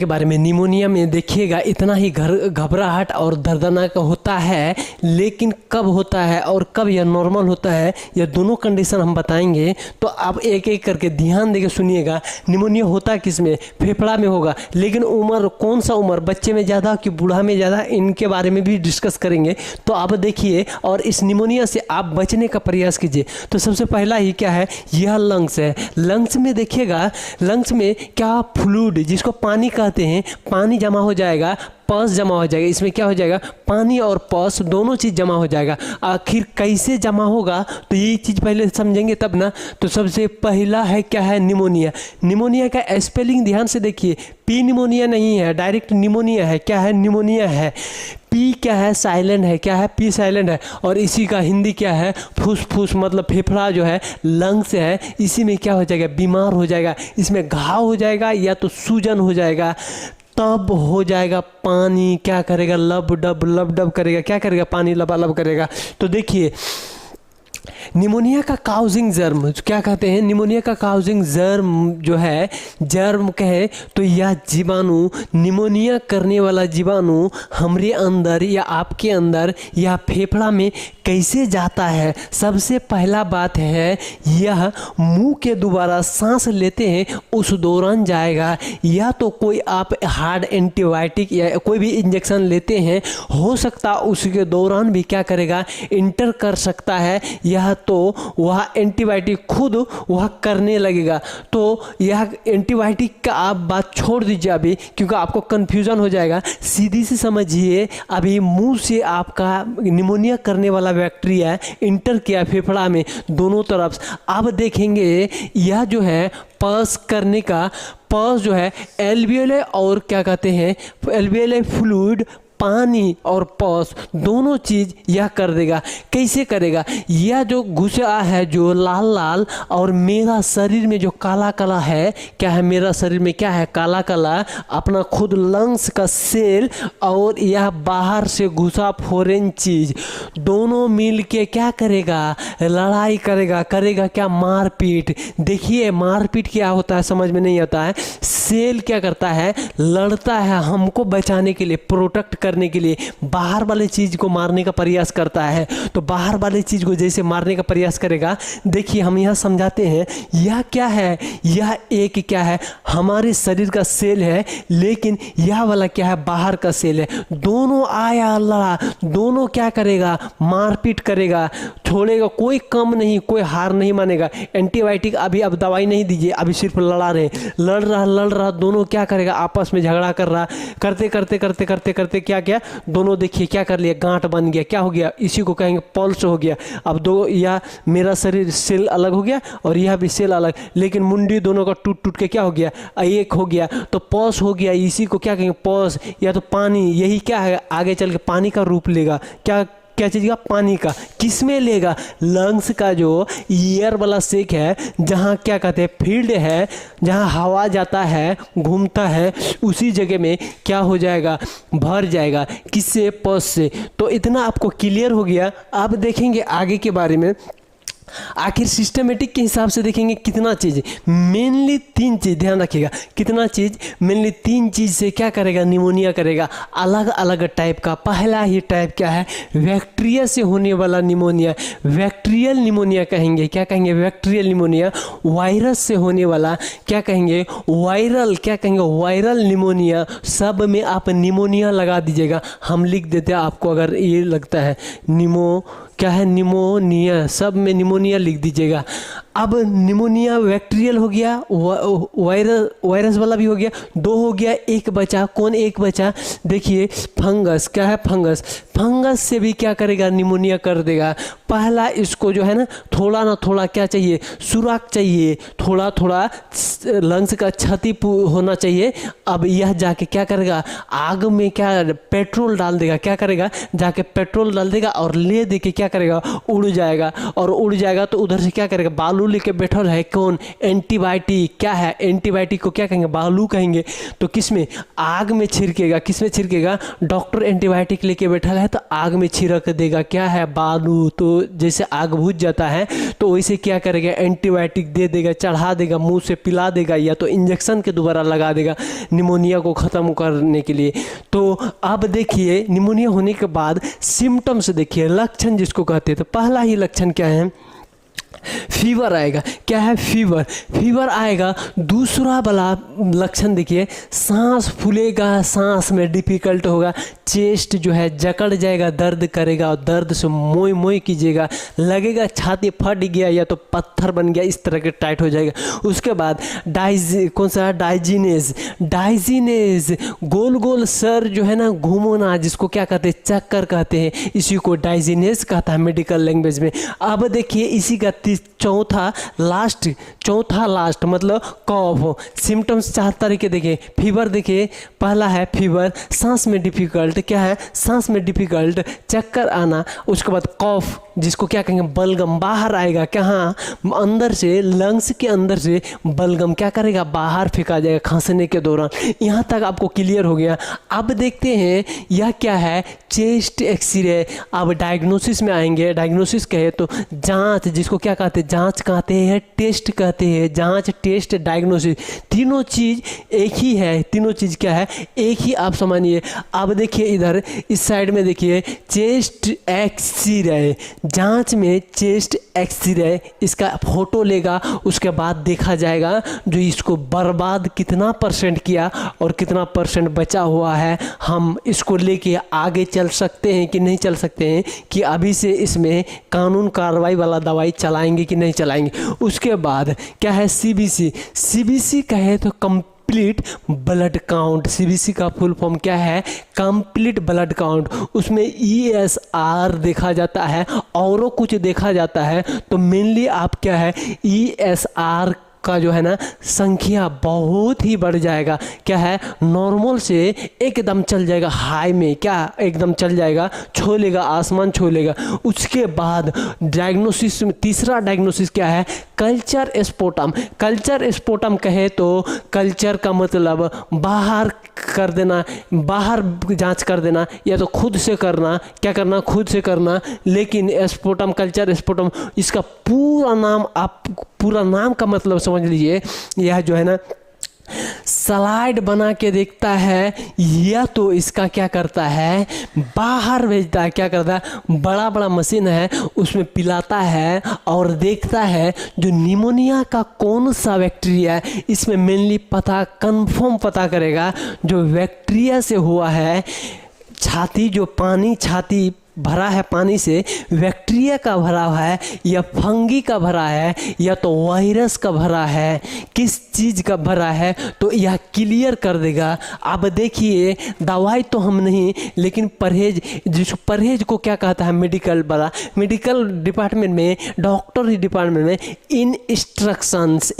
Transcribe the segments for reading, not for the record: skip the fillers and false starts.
के बारे में। निमोनिया में देखिएगा इतना ही घबराहट और दर्दनाक होता है, लेकिन कब होता है और कब यह नॉर्मल होता है, यह दोनों कंडीशन हम बताएंगे। तो आप एक एक करके ध्यान देके सुनिएगा। निमोनिया होता किस में? फेफड़ा में होगा, लेकिन उम्र कौन सा उम्र, बच्चे में ज़्यादा कि बूढ़ा में ज़्यादा, इनके बारे में भी डिस्कस करेंगे। तो आप देखिए और इस निमोनिया से आप बचने का प्रयास कीजिए। तो सबसे पहला ही क्या है, यह लंग्स है। लंग्स में देखिएगा, लंग्स में क्या फ्लूइड, जिसको पानी कहते हैं, पानी जमा हो जाएगा, पस जमा हो जाएगा। इसमें क्या हो जाएगा, पानी और पस दोनों चीज़ जमा हो जाएगा। आखिर कैसे जमा होगा, तो ये चीज़ पहले समझेंगे तब ना। तो सबसे पहला है क्या है, निमोनिया। निमोनिया का स्पेलिंग ध्यान से देखिए, पी निमोनिया नहीं है, डायरेक्ट निमोनिया है। क्या है, निमोनिया है। पी क्या है, साइलेंट है। क्या है, पी साइलेंट है। और इसी का हिंदी क्या है, फुसफुस, मतलब फेफड़ा जो है, लंग्स है। इसी में क्या हो जाएगा, बीमार हो जाएगा, इसमें घाव हो जाएगा या तो सूजन हो जाएगा, तब हो जाएगा पानी क्या करेगा, लब डब करेगा। क्या करेगा, पानी लबालब करेगा। तो देखिए निमोनिया का काउजिंग जर्म क्या कहते हैं, निमोनिया का काउजिंग जर्म जो है, जर्म कहे तो यह जीवाणु, निमोनिया करने वाला जीवाणु हमारे अंदर या आपके अंदर या फेफड़ा में कैसे जाता है। सबसे पहला बात है, यह मुंह के द्वारा सांस लेते हैं उस दौरान जाएगा, या तो कोई आप हार्ड एंटीबायोटिक या कोई भी इंजेक्शन लेते हैं, हो सकता उसके दौरान भी क्या करेगा, इंटर कर सकता है। यह तो वह एंटीबायोटिक खुद वह करने लगेगा। तो यह एंटीबायोटिक का आप बात छोड़ दीजिए अभी, क्योंकि आपको कन्फ्यूजन हो जाएगा। सीधी से समझिए, अभी मुंह से आपका निमोनिया करने वाला बैक्टीरिया इंटर किया फेफड़ा में दोनों तरफ। अब देखेंगे यह जो है पस करने का, पस जो है एल्वियोले और क्या कहते हैं, एल्वियोले फ्लूइड, पानी और पस दोनों चीज़ यह कर देगा। कैसे करेगा, यह जो घुसा है जो लाल लाल, और मेरा शरीर में जो काला काला है, क्या है मेरा शरीर में क्या है, काला काला, अपना खुद लंग्स का सेल, और यह बाहर से घुसा फॉरेन चीज़, दोनों मिल के क्या करेगा, लड़ाई करेगा। करेगा क्या, मारपीट। देखिए मारपीट क्या होता है समझ में नहीं आता है। सेल क्या करता है, लड़ता है हमको बचाने के लिए, प्रोटेक्ट करने के लिए, बाहर वाले चीज को मारने का प्रयास करता है। तो बाहर वाले चीज को जैसे मारने का प्रयास करेगा, देखिए हम यहाँ समझाते हैं। यह क्या है, यह एक क्या है, हमारे शरीर का सेल है, लेकिन यह वाला क्या है, बाहर का सेल है। दोनों आया लड़ा, दोनों क्या करेगा, मारपीट करेगा, छोड़ेगा, कोई कम नहीं, कोई हार नहीं मानेगा। एंटीबायोटिक अभी अब दवाई नहीं दीजिए, अभी सिर्फ लड़ा रहे, लड़ रहा, दोनों क्या करेगा, आपस में झगड़ा कर रहा, करते करते करते करते करते क्या क्या, दोनों देखिए क्या कर लिया, गांठ बन गया। क्या हो गया, इसी को कहेंगे पल्स हो गया। अब दो, या मेरा शरीर सेल अलग हो गया और यह भी सेल अलग, लेकिन मुंडी दोनों का टूट टूट के क्या हो गया, एक हो गया। तो पस हो गया, इसी को क्या कहेंगे, पस, या तो पानी। यही क्या है, आगे चल के पानी का रूप लेगा। क्या क्या चीज़ का, पानी का। किस में लेगा, लंग्स का जो ईयर वाला सेक है, जहाँ क्या कहते हैं, फील्ड है, जहाँ हवा जाता है, घूमता है, उसी जगह में क्या हो जाएगा, भर जाएगा। किससे, पस से। तो इतना आपको क्लियर हो गया। अब देखेंगे आगे के बारे में। आखिर सिस्टमेटिक के हिसाब से देखेंगे कितना चीज़, मेनली 3 चीज़ ध्यान रखिएगा। कितना चीज़, मेनली 3 चीज़ से क्या करेगा, निमोनिया करेगा, अलग अलग टाइप का। पहला ही टाइप क्या है, बैक्टीरिया से होने वाला निमोनिया, बैक्टीरियल निमोनिया कहेंगे। क्या कहेंगे, बैक्टीरियल निमोनिया। वायरस से होने वाला क्या कहेंगे, वायरल। क्या कहेंगे, वायरल निमोनिया। सब में आप निमोनिया लगा दीजिएगा, हम लिख देते हैं आपको अगर ये लगता है। क्या है, निमोनिया, सब में निमोनिया लिख दीजिएगा। अब निमोनिया बैक्टीरियल हो गया, वायरस वाला भी हो गया, 2 हो गया, एक बचा। कौन एक बचा, देखिए फंगस। क्या है, फंगस। फंगस से भी क्या करेगा, निमोनिया कर देगा। पहला इसको जो है ना थोड़ा क्या चाहिए, सुराख चाहिए, थोड़ा थोड़ा लंग्स का क्षति होना चाहिए। अब यह जाके क्या करेगा, आग में क्या पेट्रोल डाल देगा। क्या करेगा, जाके पेट्रोल डाल देगा और ले दे के क्या करेगा, उड़ जाएगा। और उड़ जाएगा तो उधर से क्या करेगा, बालू लेके बैठल है कौन, एंटीबायोटिक। क्या है, एंटीबायोटिक को क्या कहेंगे, बालू कहेंगे। तो किस में, आग में छिड़केगा। किस में छिड़केगा, डॉक्टर एंटीबायोटिक लेके बैठा है तो आग में छिड़क देगा, क्या है बालू, तो जैसे आग बुझ जाता है तो वैसे क्या करेगा, एंटीबायोटिक दे देगा, चढ़ा देगा, मुंह से पिला देगा, या तो इंजेक्शन के द्वारा लगा देगा निमोनिया को ख़त्म करने के लिए। तो अब देखिए निमोनिया होने के बाद सिम्टम्स देखिए, लक्षण जिसको कहते हैं, तो पहला ही लक्षण क्या है, फीवर आएगा। क्या है, फीवर, फीवर आएगा। दूसरा वाला लक्षण देखिए, सांस फूलेगा, सांस में डिफिकल्ट होगा, चेस्ट जो है जकड़ जाएगा, दर्द करेगा और दर्द से मोई मोई कीजिएगा, लगेगा छाती फट गया या तो पत्थर बन गया, इस तरह के टाइट हो जाएगा। उसके बाद कौन सा, डाइजीनेस, डाइजीनेस, गोल गोल सर जो है ना घूमना, जिसको क्या कहते हैं, चक्कर कहते हैं, इसी को डाइजीनेस कहता है मेडिकल लैंग्वेज में। अब देखिए इसी का चौथा लास्ट मतलब कॉफ। सिम्टम्स 4 तरीके देखिए, फीवर देखिए, पहला है फीवर, सांस में डिफिकल्ट, क्या है, सांस में डिफिकल्ट, चक्कर आना। उसके बाद कॉफ, जिसको क्या कहेंगे, बलगम बाहर आएगा, कहाँ, अंदर से, लंग्स के अंदर से बलगम क्या करेगा, बाहर फेंका जाएगा खांसने के दौरान। यहाँ तक आपको क्लियर हो गया। अब देखते हैं यह क्या है, चेस्ट एक्सरे। अब डायग्नोसिस में आएंगे। डायग्नोसिस कहे तो जांच, जिसको क्या कहते हैं, जांच कहते हैं, टेस्ट कहते हैं, जांच, टेस्ट, डायग्नोसिस, तीनों चीज़ एक ही है, तीनों चीज़ क्या है, एक ही, आप समझिए। अब देखिए इधर इस साइड में देखिए, चेस्ट एक्सरे, जांच में चेस्ट एक्सरे, इसका फोटो लेगा, उसके बाद देखा जाएगा जो इसको बर्बाद कितना % किया और कितना % बचा हुआ है। हम इसको लेके आगे चल सकते हैं कि नहीं चल सकते हैं, कि अभी से इसमें कानून कार्रवाई वाला दवाई चलाएंगे कि नहीं चलाएंगे। उसके बाद क्या है, सीबीसी। सीबीसी कहे तो कंप्लीट ब्लड काउंट। सीबीसी का फुल फॉर्म क्या है, कंप्लीट ब्लड काउंट। उसमें ESR देखा जाता है, औरों कुछ देखा जाता है, तो मेनली आप क्या है, ESR का जो है ना संख्या बहुत ही बढ़ जाएगा। क्या है, नॉर्मल से एकदम चल जाएगा हाई में, क्या एकदम चल जाएगा, छू लेगा, आसमान छू लेगा। उसके बाद डायग्नोसिस में तीसरा डायग्नोसिस क्या है, कल्चर स्पोटम। कल्चर स्पोटम कहे तो कल्चर का मतलब बाहर कर देना, बाहर जांच कर देना, या तो खुद से करना, क्या करना, खुद से करना। लेकिन स्पोटम, कल्चर स्पोटम, इसका पूरा नाम, आप पूरा नाम का मतलब समझ लीजिए, यह जो है ना स्लाइड बना के देखता है, या तो इसका क्या करता है, बाहर भेजता है। क्या करता है, बड़ा बड़ा मशीन है, उसमें पिलाता है और देखता है जो निमोनिया का कौन सा बैक्टीरिया है, इसमें मेनली कंफर्म पता करेगा जो बैक्टीरिया से हुआ है। छाती जो पानी, छाती भरा है पानी से, बैक्टीरिया का भरा है या फंगी का भरा है या तो वायरस का भरा है, किस चीज़ का भरा है, तो यह क्लियर कर देगा। अब देखिए दवाई तो हम नहीं, लेकिन परहेज, जिस परहेज को क्या कहता है मेडिकल वाला, मेडिकल डिपार्टमेंट में, डॉक्टर डिपार्टमेंट में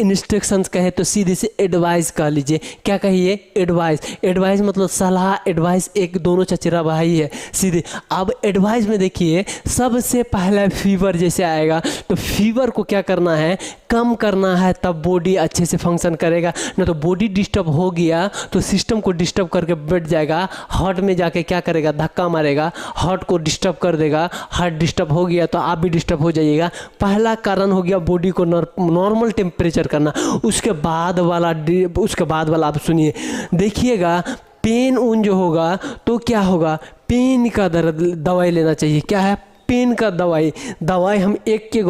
इंस्ट्रक्शंस कहे तो सीधे से एडवाइस कह लीजिए। क्या कहिए, एडवाइस। एडवाइस मतलब सलाह, एडवाइस एक दोनों चचेरा भाई है सीधे। अब एडवाइस में देखिए सबसे पहला फीवर जैसे आएगा, तो फीवर को क्या करना है, कम करना है, तब बॉडी अच्छे से फंक्शन करेगा। ना तो बॉडी डिस्टर्ब हो गया तो सिस्टम को डिस्टर्ब करके बैठ जाएगा, हार्ट में जाके क्या करेगा, धक्का मारेगा, हार्ट को डिस्टर्ब कर देगा। हार्ट डिस्टर्ब हो गया तो आप भी डिस्टर्ब हो जाइएगा। पहला कारण हो गया बॉडी को नॉर्मल टेम्परेचर करना। उसके बाद वाला आप सुनिए, देखिएगा पेन उन जो होगा तो क्या होगा, पेन का दवाई लेना चाहिए। क्या है, पेन का दवाई हम एक के